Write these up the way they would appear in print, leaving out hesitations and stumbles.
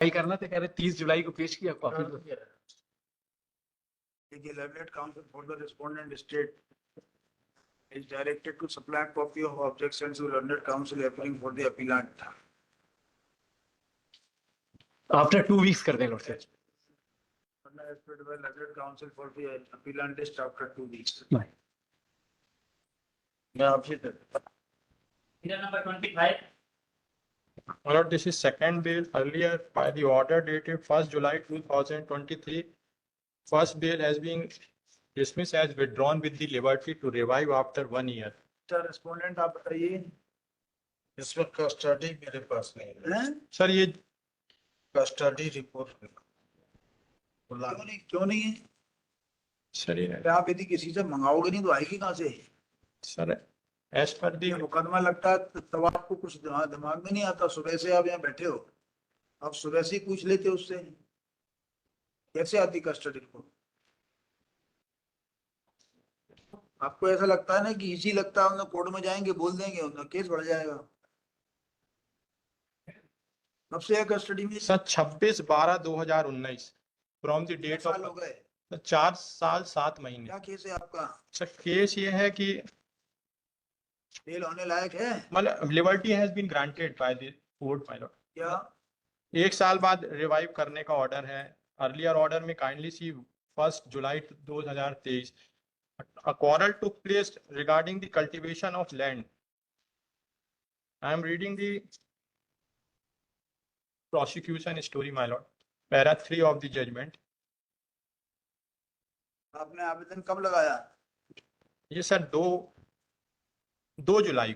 File करना था, कह रहे 30 जुलाई को पेश किया copy. The learned counsel for the respondent state is directed to supply a copy of objections to learned counsel appearing for the appellant. After 2 weeks कर दें लॉर्ड से। As per the learned counsel for the appellant is after 2 weeks. मैं आपसे number 25. My lord, this is second bail earlier by the order dated 1st July 2023. First bail has been dismissed as withdrawn with the liberty to revive after 1 year. Respondent आप बताइए। इस वक्त custody मेरे पास नहीं है। Sir ये custody report क्यों नहीं है? सर ये आप यदि किसी से मंगाओगे नहीं तो आएगी कहाँ से? सर एज पर दी मुकदमा लगता है तब आपको कुछ दिमाग में नहीं आता। सुबह से आप यहाँ बैठे हो, आप सुबह से ही पूछ लेते उससे, कैसे आती कस्टडी रिपोर्ट? आपको ऐसा लगता है ना कि इजी लगता है, उन्हें कोर्ट में जाएंगे बोल देंगे, उनका केस बढ़ जाएगा। कब से है कस्टडी में? सर 26/12/2019 फ्रॉम द डेट साल हो ऑफ गए? 4 साल 7 महीने। क्या केस है आपका? सर केस ये है कि बेल होने लायक है? मतलब liberty has been granted by the court my lord. क्या 1 साल बाद रिवाइव करने का ऑर्डर है। अर्लियर ऑर्डर में kindly see 1 July 2023 a quarrel took place regarding the cultivation of land. I am reading the prosecution story, my lord. Para 3 of the judgment. आपने आवेदन कब लगाया? ये सर 2 जुलाई।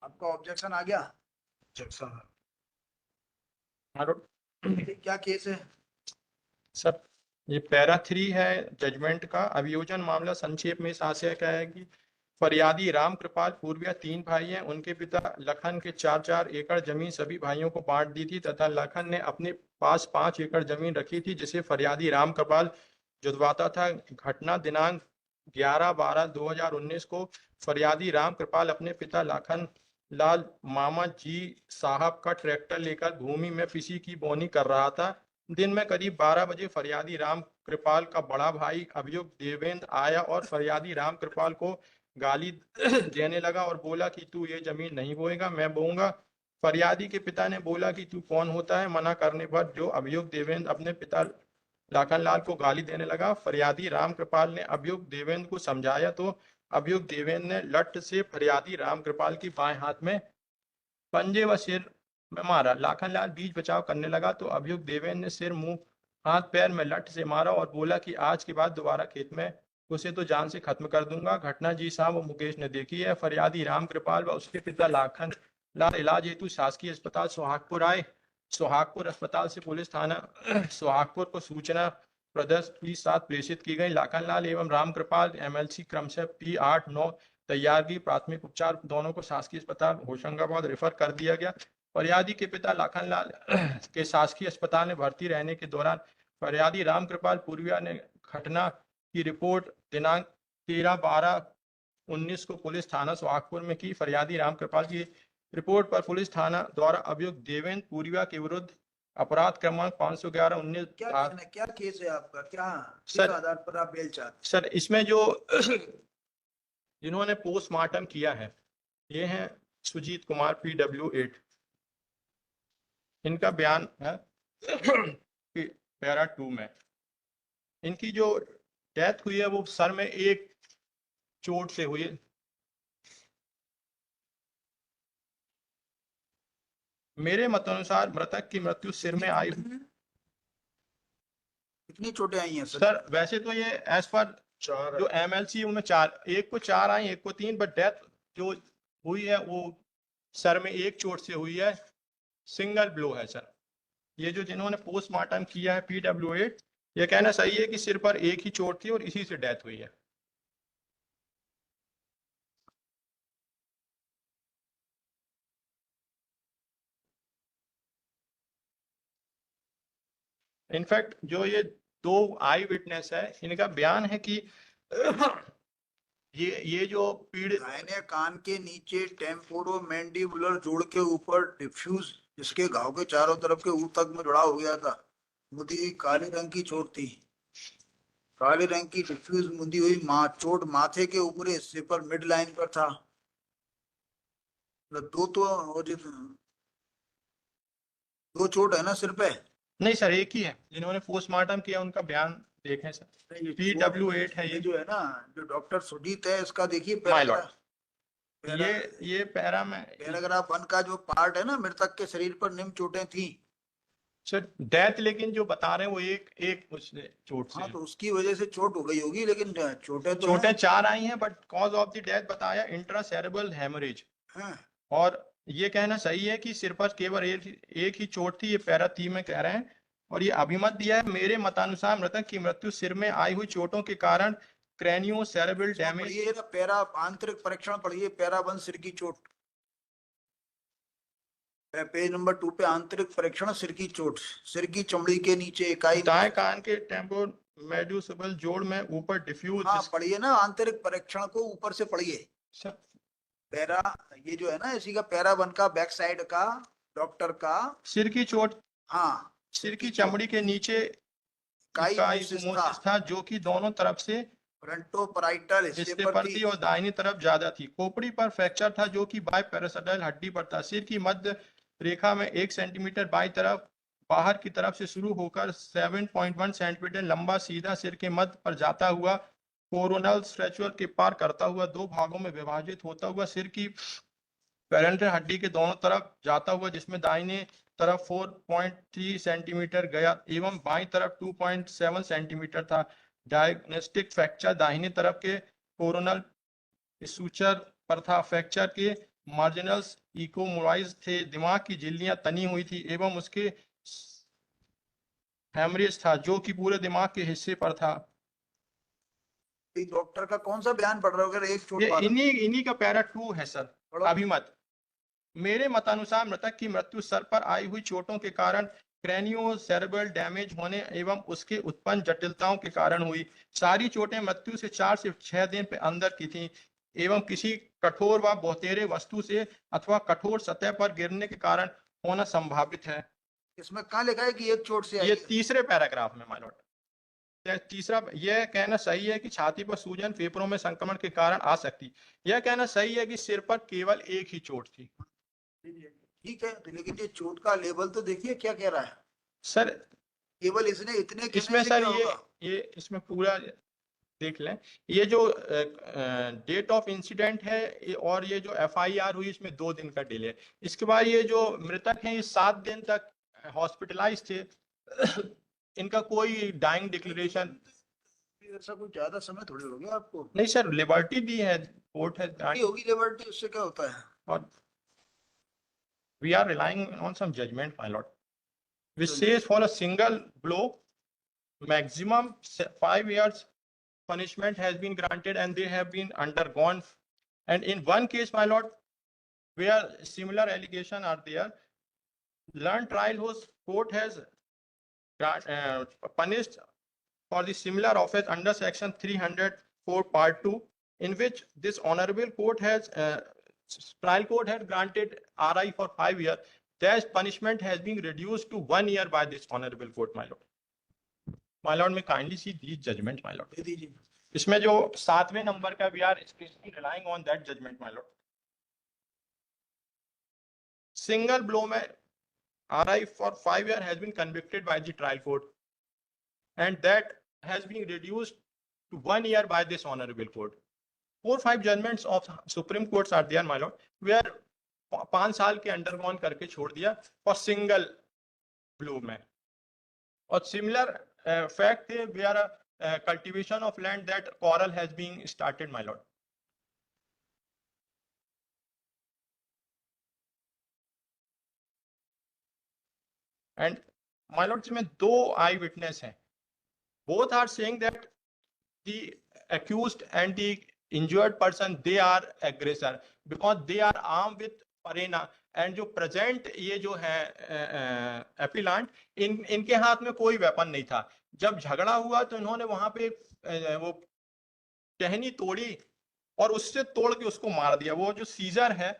आपका ऑब्जेक्शन आ गया? ऑब्जेक्शन माय क्या केस है? सर ये पैरा 3 है जजमेंट का। अभियोजन मामला संक्षेप में इस आशय का है कि फरियादी राम कृपाल पूर्विया 3 भाई हैं। उनके पिता लखन के 4-4 एकड़ जमीन सभी भाइयों को बांट दी थी तथा लखन ने अपने पास 5 एकड़ जमीन रखी थी जिसे फरियादी राम कृपाल जुड़वाता था। घटना दिनांक 11/12/2019 को फरियादी राम कृपाल अपने पिता लखन लाल मामा जी साहब का ट्रैक्टर लेकर भूमि में पिसी की बोनी कर रहा था। दिन में करीब 12 बजे फरियादी राम कृपाल का बड़ा भाई अभियुक्त देवेंद्र आया और फरियादी राम कृपाल को गाली देने लगा और बोला कि तू ये जमीन नहीं बोएगा, मैं बोऊंगा। फरियादी के पिता ने बोला कि तू कौन होता है। मना करने पर जो अभियुक्त देवेंद्र अपने पिता लखनलाल को गाली देने लगा। फरियादी राम कृपाल ने अभियुक्त देवेंद्र को समझाया तो अभियुक्त देवेंद्र ने लठ से फरियादी राम कृपाल की बाएं हाथ में पंजे व सिर में मारा। लखनलाल बीच बचाव करने लगा तो अभियुक्त देवेंद्र ने सिर, मुंह, हाथ पैर में लठ से मारा और बोला कि आज के बाद दोबारा खेत में उसे तो जान से खत्म कर दूंगा। घटना जी साहब और मुकेश ने देखी है। फरियादी राम कृपाल व उसके पिता लखन लाल इलाज हेतु शासकीय अस्पताल सोहागपुर आए। सोहागपुर अस्पताल से पुलिस थाना सोहागपुर को सूचना प्रदर्शित के साथ प्रेषित की गई। लखनलाल एवं राम कृपाल MLC क्रमशः P8-9 तैयार की। प्राथमिक उपचार दोनों को शासकीय अस्पताल होशंगाबाद रेफर कर दिया गया। फरियादी के पिता लखनलाल के शासकीय अस्पताल में भर्ती रहने के दौरान फरियादी राम कृपाल पूर्विया ने घटना की रिपोर्ट दिनांक 13/12/19 को पुलिस थाना सोहागपुर में की। फरियादी राम कृपाल की रिपोर्ट पर पुलिस थाना द्वारा अभियुक्त देवेंद्र पूर्विया के विरुद्ध अपराध क्रमांक 511-19 क्या केस है आपका? क्या सर आधार पर आप बेल चाहते? सर इसमें जो जिन्होंने पोस्टमार्टम किया है ये हैं सुजीत कुमार PW8। इनका बयान है पैरा 2 में। इनकी जो डेथ हुई है वो सर में एक चोट से हुई है। मेरे मतानुसार मृतक की मृत्यु सिर में आई। कितनी चोटें आई हैं सर वैसे तो ये एज पर जो MLC उनमें 4, एक को 4 आई, एक को 3, बट डेथ जो हुई है वो सर में एक चोट से हुई है। सिंगल ब्लो है सर। ये जो जिन्होंने पोस्टमार्टम किया है PW8 ये कहना सही है कि सिर पर एक ही चोट थी और इसी से डेथ हुई है। इनफैक्ट जो ये 2 आई विटनेस है इनका बयान है कि ये जो पीड़ दाहिने कान के नीचे टेम्पोरोमैंडिबुलर जोड़ के ऊपर डिफ्यूज, जिसके घाव के चारों तरफ के ऊर तक में जुड़ा हो गया था, मुदी हुई काले रंग की चोट थी। काले रंग की डिफ्यूज मुदी हुई चोट माथे के ऊपरी हिस्से पर मिड लाइन पर था। मतलब दो चोट है ना सिर पे। नहीं सर, एक ही है। जिन्होंने पोस्टमार्टम किया उनका बयान देखें सर। PW8 है ये ये। जो है ना, जो डॉक्टर सुजीत है, इसका देखिए माय लॉर्ड, पैराग्राफ ये पैरा में पैराग्राफ 1 का जो पार्ट है ना, मृतक के शरीर पर निम्न चोटें थी। सर डेथ, लेकिन जो बता रहे हैं वो एक उसने चोट से हाँ, है। तो उसकी वजह से चोट हो गई होगी, लेकिन चोटें तो चोटें हैं। 4 आई हैं, but cause of the death बताया इंट्रासेरेब्रल हेमरेज। हैं। और ये कहना सही है कि सिर पर केवल एक ही चोट थी, ये पैरा 3 में कह रहे हैं। और ये अभिमत दिया है, मेरे मतानुसार मृतक की मृत्यु सिर में आई हुई चोटों के कारण क्रैनियो सेरेब्रल डैमेज। पढ़िए ना, पैरा आंतरिक परीक्षण पढ़िए, पैरा 1 सिर की चोट, पेज नंबर 2 पे आंतरिक परीक्षण सिर की चोट, सिर की चमड़ी के नीचे इकाई। दाएं कान के टेम्पोर मेडुसबल जोड़ में ऊपर डिफ्यूज। हाँ, पढ़िए ना, आंतरिक परीक्षण को ऊपर से पढ़िए। सर पैरा, ये जो है ना, इसी का पैरा 1 का बैक साइड का डॉक्टर का। सिर की चोट, हाँ, सिर की चमड़ी के नीचे इकाई इकाई मोसिस मोसिस था, जो कि दोनों तरफ से फ्रंटोपराइटल हिस्से हिस्से पर पर थी। थी और दाहिनी तरफ ज्यादा थी। खोपड़ी पर फ्रैक्चर था, जो कि बाय पैरासाइडल हड्डी पर था। सिर की मध्य रेखा में 1 सेंटीमीटर बाई तरफ बाहर की तरफ से शुरू होकर 7.1 सेंटीमीटर लंबा सीधा सिर के मध्य पर जाता हुआ कोरोनल स्ट्रेचुअर के पार करता हुआ 2 भागों में विभाजित होता हुआ सिर की पैरेंटल हड्डी के दोनों तरफ जाता हुआ, जिसमें दाहिने तरफ 4.3 सेंटीमीटर गया एवं बाईं तरफ 2.7 सेंटीमीटर था। डायग्नोस्टिक फ्रैक्चर दाहिने तरफ के कोरोनल सूचर पर था। फ्रैक्चर के मार्जिनल्स इकोमोराइज थे, दिमाग की झिल्लियां तनी हुई थी एवं उसके हेमरेज था, जो कि पूरे दिमाग के हिस्से पर था। डॉक्टर का कौन सा बयान पढ़ रहे हो? अगर एक चोट ये वाला इन्हीं का पैरा 2 है सर। पढ़ो। अभिमत, मेरे मतानुसार मृतक की मृत्यु सर पर आई हुई चोटों के कारण क्रैनियो सेरेब्रल डैमेज होने एवं उसके उत्पन्न जटिलताओं के कारण हुई। सारी चोटें मृत्यु से 4 से 6 दिन के अंदर की थीं एवं किसी कठोर व बहुतेरे वस्तु से अथवा कठोर सतह पर गिरने के कारण होना संभावित है। इसमें कहाँ लिखा है कि एक चोट से आई ये है? तीसरे पैराग्राफ में माय लॉर्ड। तीसरा, यह कहना सही है कि छाती पर सूजन फेफड़ों में संक्रमण के कारण आ सकती। यह कहना सही है कि सिर पर केवल एक ही चोट थी। ठीक है, तो लेकिन ये चोट का लेवल तो देखिए क्या कह रहा है सर केवल इसने इतने कहने इसमें से सर क्या होगा? ये इसमें पूरा देख लें। ये जो डेट ऑफ इंसिडेंट है और ये जो FIR हुई, इसमें 2 दिन का डिले है। इसके बाद ये जो मृतक हैं, ये 7 दिन तक हॉस्पिटलाइज थे। इनका कोई डाइंग डिक्लेरेशन ऐसा कुछ ज्यादा समय थोड़ी हो गया आपको। नहीं सर, लिबर्टी दी है, कोर्ट है। नहीं होगी लिबर्टी, उससे क्या होता है? और we are relying on some judgment, my lord, which says for a single blow maximum 5 years punishment has been granted and they have been undergone. And in one case, my lord, where similar allegations are there, learned trial whose court has punished for the similar offense under section 304 part 2, in which this honorable court has trial court had granted RI for 5 years. That punishment has been reduced to 1 year by this honorable court, my lord. My lord, may kindly see these judgment, my lord. दे दीजिए। इसमें जो 7वें number का, we are especially relying on that judgment, my lord. Single blow में RI for 5 years has been convicted by the trial court, and that has been reduced to 1 year by this honorable court. 4-5 judgments of Supreme Courts are there, my lord, where 5 साल के undergone करके छोड़ दिया और single blow में। और similar fact है where cultivation of land that quarrel has been started, my lord. And my lord, इसमें 2 आई विटनेस हैं. Both are saying that the accused and the injured person, they are aggressor because they are armed with parena. And जो present ये जो है एपिलांट, इनके हाथ में कोई वेपन नहीं था। जब झगड़ा हुआ तो इन्होंने वहां पे वो टहनी तोड़ी और उससे तोड़ के उसको मार दिया। वो जो सीजर है,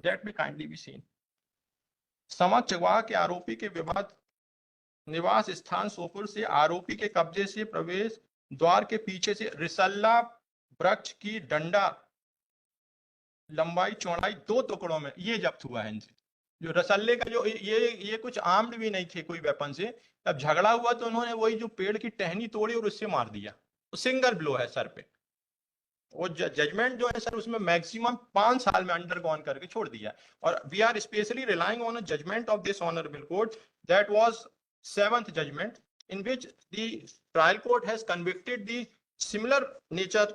that may kindly be seen। समक चकवाह के आरोपी के विवाद निवास स्थान सोपुर से आरोपी के कब्जे से प्रवेश द्वार के पीछे से रिसल्ला वृक्ष की डंडा लंबाई चौड़ाई 2 टुकड़ों में ये जब्त हुआ है इनसे। जो रसल्ले का जो ये कुछ आर्म्ड भी नहीं थे कोई वेपन से। तब झगड़ा हुआ तो उन्होंने वही जो पेड़ की टहनी तोड़ी और उससे मार दिया। सिंगल ब्लो है सर पे। वो जजमेंट जो है सर उसमें मैक्सिमम 5 साल में अंडरगॉन करके छोड़ दिया। और we are specially relying on a judgment of this honourable court that was 7th judgment in which the trial court has convicted the similar nature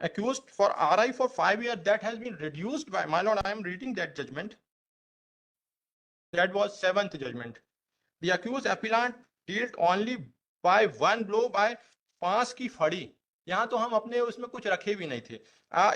accused for RI for 5 years. That has been reduced by, my lord, I am reading that judgment. That was 7th judgment. The accused appellant dealt only by 1 blow by 5 की फड़ी। यहाँ तो हम अपने उसमें कुछ रखे भी नहीं थे।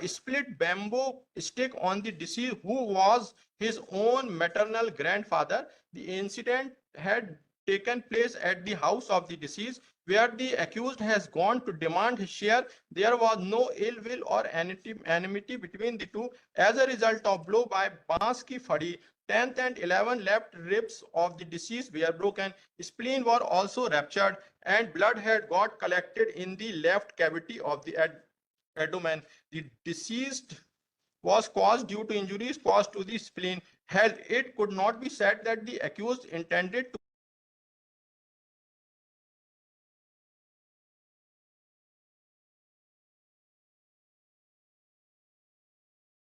Split bamboo stick on the deceased who was his own maternal grandfather. The incident had taken place at the house of the deceased where the accused has gone to demand his share. There was no ill will or enmity between the two. As a result of blow by बांस की फड़ी, 10th and 11th left ribs of the deceased were broken. Spleen were also ruptured and blood had got collected in the left cavity of the abdomen. The deceased was caused due to injuries caused to the spleen. Hence, it could not be said that the accused intended to